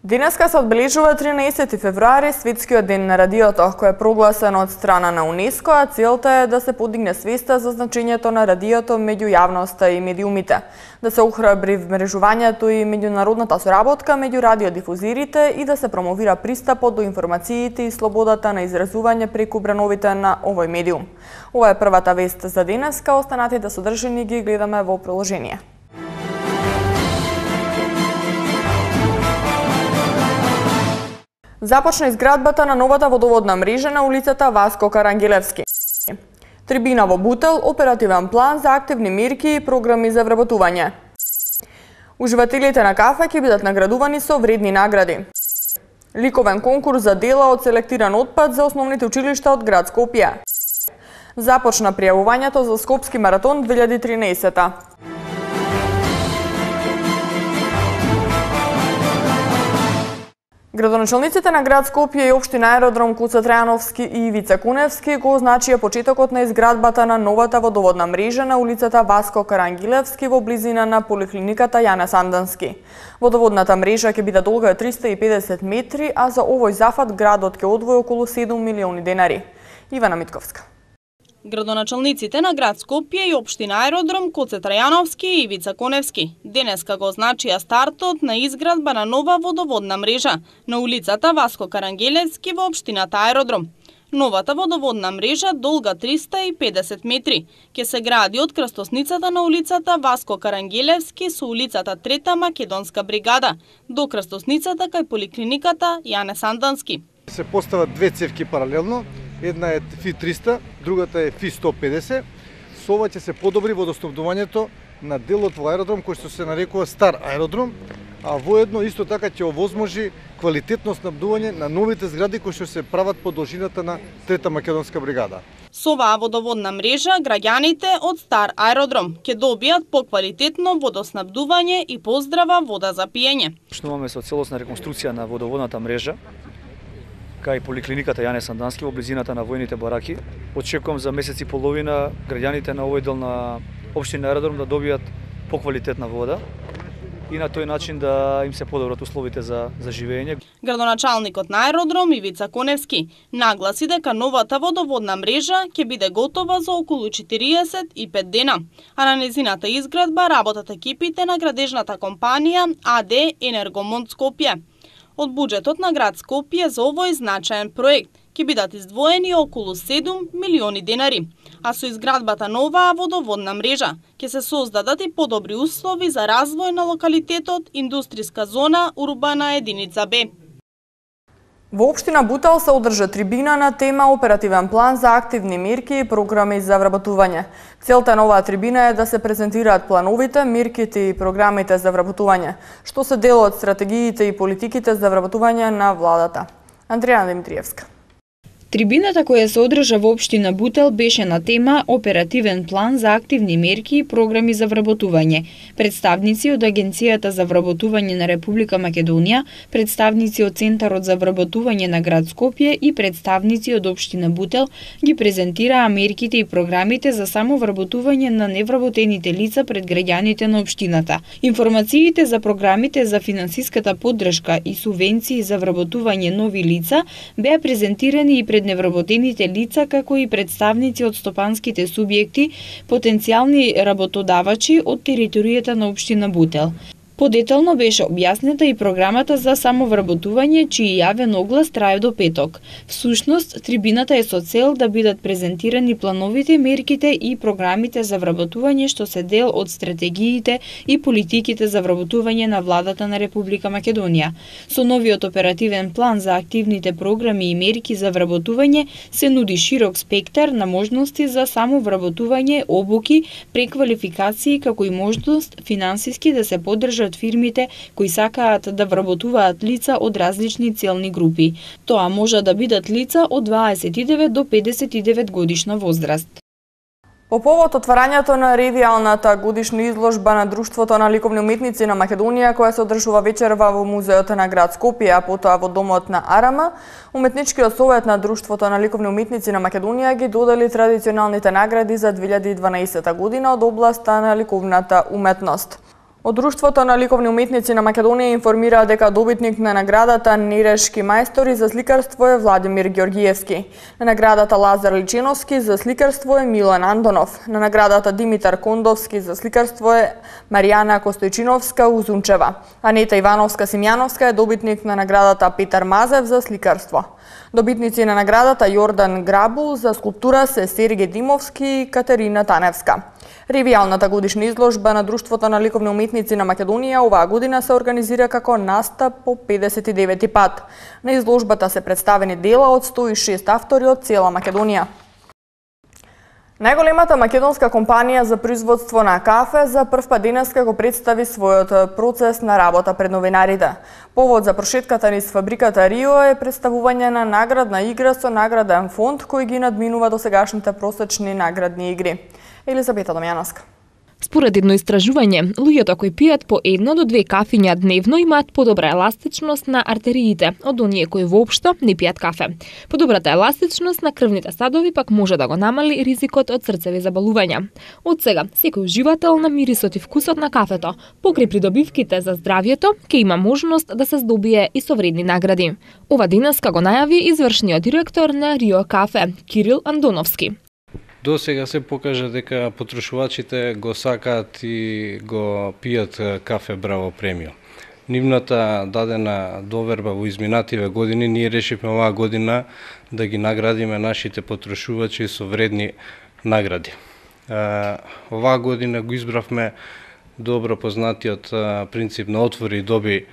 Денеска се одбележува 13 февруари, светскиот ден на радиото, кој е прогласен од страна на УНЕСКО, а целта е да се подигне свеста за значењето на радиото меѓу јавноста и медиумите, да се охрабри вмрежувањето и меѓународната соработка меѓу радиодифузирите и да се промовира пристапот до информациите и слободата на изразување преку бреновите на овој медиум. Ова е првата вест за денеска, останатите содржини ги гледаме во приложение. Започна изградбата на новата водоводна мрежа на улицата Васко Карангелевски. Трибина во Бутел, оперативен план за активни мерки и програми за вработување. Уживателите на кафе ќе бидат наградувани со вредни награди. Ликовен конкурс за дела од селектиран отпад за основните училишта од град Скопје. Започна пријавувањето за Скопски маратон 2013. Градоначалниците на град Скопје и општина Аеродром Коце Трајановски и Ивица Куневски го означија почетокот на изградбата на новата водоводна мрежа на улицата Васко Карангелевски во близина на поликлиниката Јане Сандански. Водоводната мрежа ќе биде долга 350 метри, а за овој зафат градот ќе одвои околу 7 милиони денари. Ивана Митковска. Градоначалниците на град Скопје и општина Аеродром Коце Трајановски и Ивица Коневски денеска го означија стартот на изградба на нова водоводна мрежа на улицата Васко Карангелевски во општината Аеродром. Новата водоводна мрежа долга 350 метри ќе се гради од крстосницата на улицата Васко Карангелевски со улицата Трета Македонска бригада до крстосницата кај поликлиниката Јане Сандански. Се постават две цевки паралелно. Една е FI-300, другата е FI-150. Со ова ќе се подобри водоснабдувањето на делот во аеродром кој што се нарекува Стар аеродром, а воедно исто така ќе овозможи квалитетно снабдување на новите згради кои што се прават по должината на Трета Македонска бригада. Со оваа водоводна мрежа граѓаните од Стар аеродром ќе добијат поквалитетно водоснабдување и поздрава вода за пиење. Почнуваме со целосна реконструкција на водоводната мрежа кај поликлиниката Јане Сандански во близината на војните бараки. Очекувам за месец и половина граѓаните на овој дел на општина Аеродром да добијат поквалитетна вода и на тој начин да им се подобрат условите за живење. Градоначалникот на Аеродром Ивица Коневски нагласи дека новата водоводна мрежа ќе биде готова за околу 45 дена, а на незината изградба работат екипите на градежната компанија АД Енергомонт Скопје. Од буџетот на град Скопје за овој значаен проект ќе бидат издвоени околу 7 милиони денари, а со изградбата на оваа водоводна мрежа ќе се создадат и подобри услови за развој на локалитетот индустријска зона урбана единица Б. Во општина Бутел се одржа трибина на тема оперативен план за активни мерки и програми за вработување. Целта на оваа трибина е да се презентираат плановите, мерките и програмите за вработување, што се дел од стратегиите и политиките за вработување на владата. Андрејана Димитриевска. Трибината која се одржа во општина Бутел беше на тема оперативен план за активни мерки и програми за вработување. Представници од Агенцијата за вработување на Република Македонија, представници од Центарот за вработување на град Скопје и представници од општина Бутел ги презентираа мерките и програмите за самовработување на невработените лица пред граѓаните на општината. Информациите за програмите за финансиската поддршка и субвенции за вработување нови лица беа презентирани и пред невработените лица, како и представници од стопанските субјекти, потенцијални работодавачи од територијата на општина Бутел. Подетално беше објаснета и програмата за самовработување, чиј јавен оглас трае до петок. Всушност, трибината е со цел да бидат презентирани плановите, мерките и програмите за вработување што се дел од стратегиите и политиките за вработување на владата на Република Македонија. Со новиот оперативен план за активните програми и мерки за вработување се нуди широк спектар на можности за самовработување, обуки, преквалификации, како и можност финансиски да се поддржат фирмите кои сакаат да вработуваат лица од различни целни групи. Тоа може да бидат лица од 29 до 59 годишна возраст. По повод отварањето на ревијалната годишна изложба на Друштвото на ликовни уметници на Македонија, која се одржува вечерва во музеот на град Скопје, а потоа во домот на Арама, Уметничкиот совет на Друштвото на ликовни уметници на Македонија ги додели традиционалните награди за 2012 година од областа на ликовната уметност. Од Друштвото на ликовни уметници на Македонија информира дека добитник на наградата Нерешки мајстори за сликарство е Владимир Ѓоргиевски. На наградата Лазар Личиновски за сликарство е Милан Андонов. На наградата Димитар Кондовски за сликарство е Маријана Костојчиновска-Узунчева. Анета Ивановска-Симјановска е добитник на наградата Петар Мазев за сликарство. Добитници на наградата Јордан Грабул за скулптура се Сергеј Димовски и Катерина Таневска. Ревијалната годишна изложба на Друштвото на ликовни уметници на Македонија оваа година се организира како настап по 59 пат. На изложбата се представени дела од 106 автори од цела Македонија. Најголемата македонска компанија за производство на кафе за прв пат денеска го представи својот процес на работа пред новинарите. Повод за прошетката низ фабриката Рио е представување на наградна игра со награден фонд кој ги надминува досегашните просечни наградни игри. Елизабета Домјановска. Според едно истражување, луѓето кои пијат по 1 до 2 кафиња дневно имаат подобра еластичност на артериите од оние кои воопшто не пијат кафе. Подобрата еластичност на крвните садови пак може да го намали ризикот од срцеви заболувања. Од сега, секој уживател на мирисот и вкусот на кафето, покрај придобивките за здравјето, ќе има можност да се здобие и со вредни награди. Ова денеска го најави извршниот директор на Рио Кафе, Кирил Андоновски. До сега се покажа дека потрошувачите го сакаат и го пијат кафе Браво премиум. Нивната дадена доверба во изминативе години, ние решивме оваа година да ги наградиме нашите потрошувачи со вредни награди. Оваа година го избравме добро познатиот принцип на отвори и доби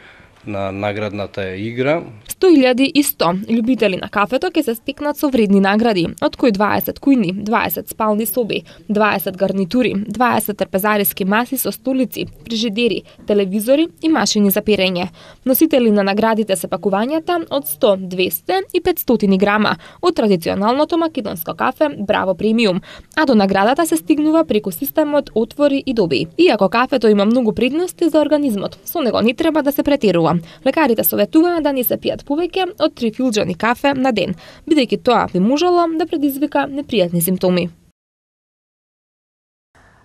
на наградната игра. 100.100 љубители на кафето ќе се стекнат со вредни награди, од кои 20 кујни, 20 спални соби, 20 гарнитури, 20 трпезариски маси со столици, фрижидери, телевизори и машини за перење. Носители на наградите се пакувањата од 100, 200 и 500 грама од традиционалното македонско кафе Браво премиум, а до наградата се стигнува преку системот отвори и доби. Иако кафето има многу предности за организмот, со него не треба да се претерува. Лекарите советуваат да не се пијат повеќе од 3 филџани кафе на ден, бидејќи тоа би можело да предизвика непријатни симптоми.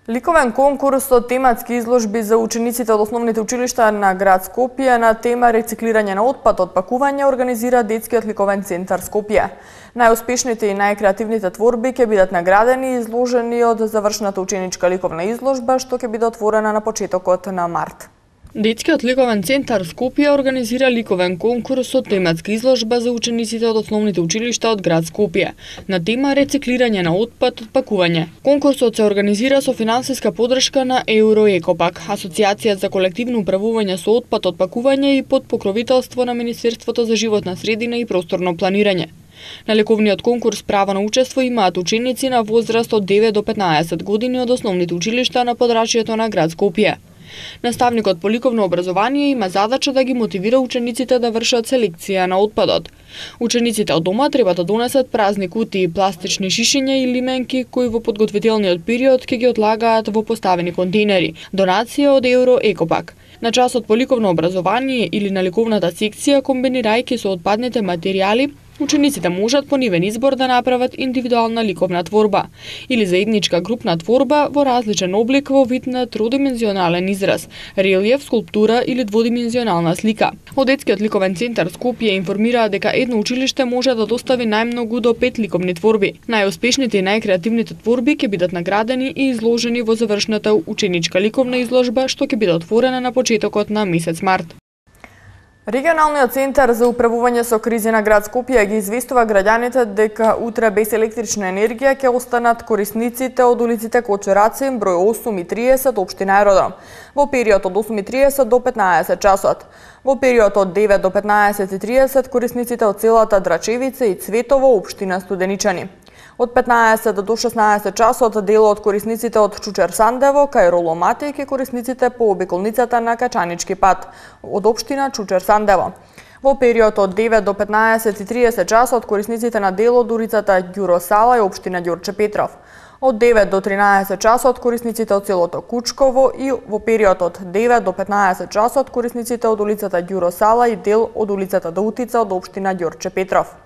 Ликовен конкурс со тематски изложби за учениците од основните училишта на град Скопје на тема рециклирање на отпад од пакување организира Детскиот ликовен центар Скопје. Најуспешните и најкреативните творби ќе бидат наградени и изложени од завршната ученичка ликовна изложба што ќе биде отворена на почетокот на март. Детскиот ликовен центар Скопје организира ликовен конкурс со тематска изложба за учениците од основните училишта од град Скопје на тема рециклирање на отпад од пакување. Конкурсот се организира со финансиска поддршка на Евроекопак, Асоцијација за колективно управување со отпад од пакување и под покровителство на Министерството за животна средина и просторно планирање. На ликовниот конкурс право на учество имаат ученици на возраст од 9 до 15 години од основните училишта на подрачјето на град Скопје. Наставникот по ликовно образование има задача да ги мотивира учениците да вршат селекција на отпадот. Учениците од дома треба да донесат празни кутии, пластични шишиња и лименки кои во подготвителниот период ќе ги одлагаат во поставени контейнери. Донација од Евроекопак. На часот по ликовно образование или на ликовната секција, комбинирајќи со отпадните материјали, учениците можат по нивен избор да направат индивидуална ликовна творба или заедничка групна творба во различен облик во вид на тродимензионален израз, релиеф, скулптура или дводимензионална слика. Од Детскиот ликовен центар Скопје информираа дека едно училиште може да достави најмногу до 5 ликовни творби. Најуспешните и најкреативните творби ќе бидат наградени и изложени во завршната ученичка ликовна изложба што ќе биде отворена на почетокот на месец март. Регионалниот центар за управување со кризи на град Скопје ги известува граѓаните дека утре без електрична енергија ќе останат корисниците од улиците Кочо Рацин, број 8 и 30, општина Аеродром, во период од 8:30 до 15 часот. Во период од 9 до 15:30 корисниците од селата Драчевица и Цветово, општина Студеничани. Од 15 до 16 часот дел од корисниците од Чучер Сандево кај Роломатик и корисниците по обиколницата на Качанички пат од општина Чучер Сандево. Во период од 9 до 15:30 часот корисниците на дел од улицата Ѓуро Сала и општина Ѓурче Петров. Од 9 до 13 часот корисниците од селото Кучково и во период од 9 до 15 часот корисниците од улицата Ѓуро Сала и дел од улицата Даутица од општина Ѓурче Петров.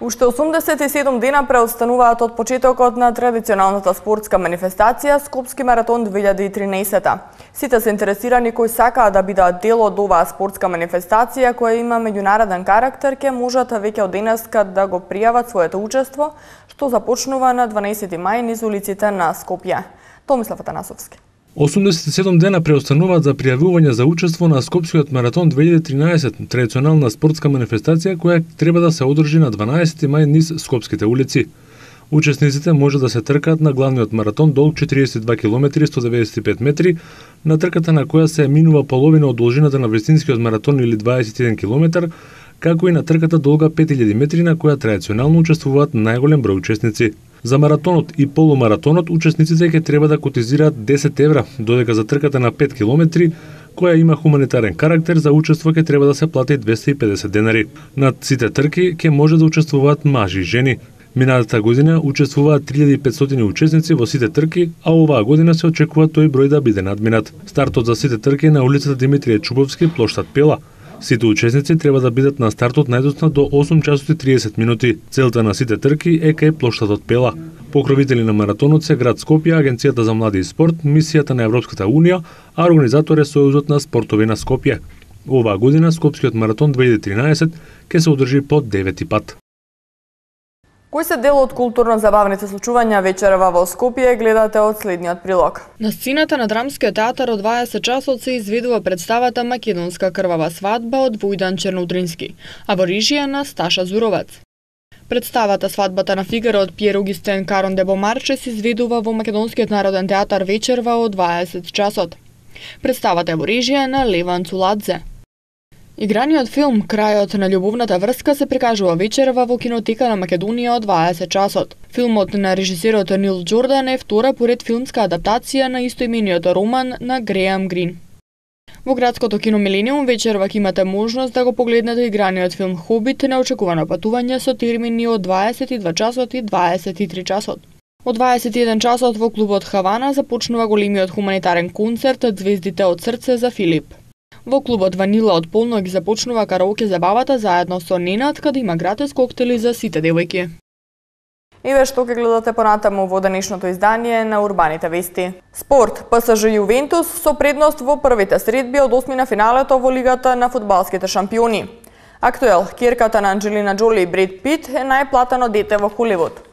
Уште 87 дена преостануваат од почетокот на традиционалната спортска манифестација Скопски маратон 2013. Сите се интересирани кои сакаат да бидат дел од оваа спортска манифестација која има меѓународен карактер ќе можат веќе од денеска да го пријават своето учество, што започнува на 12 мај низ улиците на Скопје. Томислав Атанасовски. 87 дена преостануваат за пријавување за учество на Скопскиот маратон 2013, традиционална спортска манифестација која треба да се одржи на 12 мај низ скопските улици. Учесниците може да се тркаат на главниот маратон долг 42 км 195 метри, на трката на која се минува половина од должината на вистинскиот маратон или 21 км, како и на трката долга 5000 метри на која традиционално учествуваат најголем број учесници. За маратонот и полумаратонот учесниците ќе треба да котизираат 10 евра, додека за трката на 5 км, која има хуманитарен карактер, за учество ќе треба да се плати 250 денари. Над сите трки ќе може да учествуваат мажи и жени. Минатата година учествуваат 3500 учесници во сите трки, а оваа година се очекува тој број да биде надминат. Стартот за сите трки е на улицата Димитрije Чубовски, плоштад Пела. Сите учесници треба да бидат на стартот најдоцна до 8 часот и 30 минути. Целта на сите трки е кај плоштадот Пела. Покровители на маратонот се град Скопје, Агенцијата за млади и спорт, Мисијата на Европската унија, а организатор е Сојузот на спортови на Скопје. Оваа година Скопскиот маратон 2013 ќе се одржи по 9 пат. Кој се дел од културно-забавните случувања вечерва во Скопје гледате од следниот прилог. На сцената на Драмскиот театар од 20 часот се изведува представата Македонска крвава свадба од Војдан Черноудрински, а во режија на Сташа Зуровец. Представата Свадбата на Фигаро од Пиер Огистен Карон де Бомарче се изведува во Македонскиот народен театар вечерва од 20 часот. Представата е во режија на Леван Цуладзе. Играниот филм Крајот на љубовната врска се прикажува вечерва во кинотека на Македонија од 20 часот. Филмот на режисерот Нил Џордан е втора поред филмска адаптација на истоимениот роман на Греам Грин. Во градското кино Милениум вечерва ќе имате можност да го погледнете играниот филм Хобит на очекувано патување со термини од 22 часот и 23 часот. Од 21 часот во клубот Хавана започнува големиот хуманитарен концерт Звездите од срце за Филип. Во клубот Ванила од полнок започнува караоке забавата заедно со Ненад, каде има гратис коктели за сите девојки. Еве што ќе гледате понатаму во денешното издание на Урбаните вести. Спорт, ПСЖ Јувентус со предност во првите средби од осмина финалето во Лигата на фудбалските шампиони. Актуел, ќерката на Анџелина Џоли и Бред Пит е најплатено дете во Холивуд.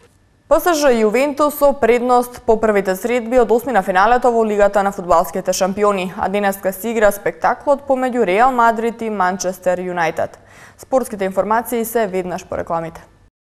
ПСЖ Јувентус со предност по првите средби од осмина финалето во Лигата на фудбалските шампиони, а денеска се игра спектаклот помеѓу Реал Мадрид и Манчестер Юнајтед. Спортските информации се веднаш по рекламите.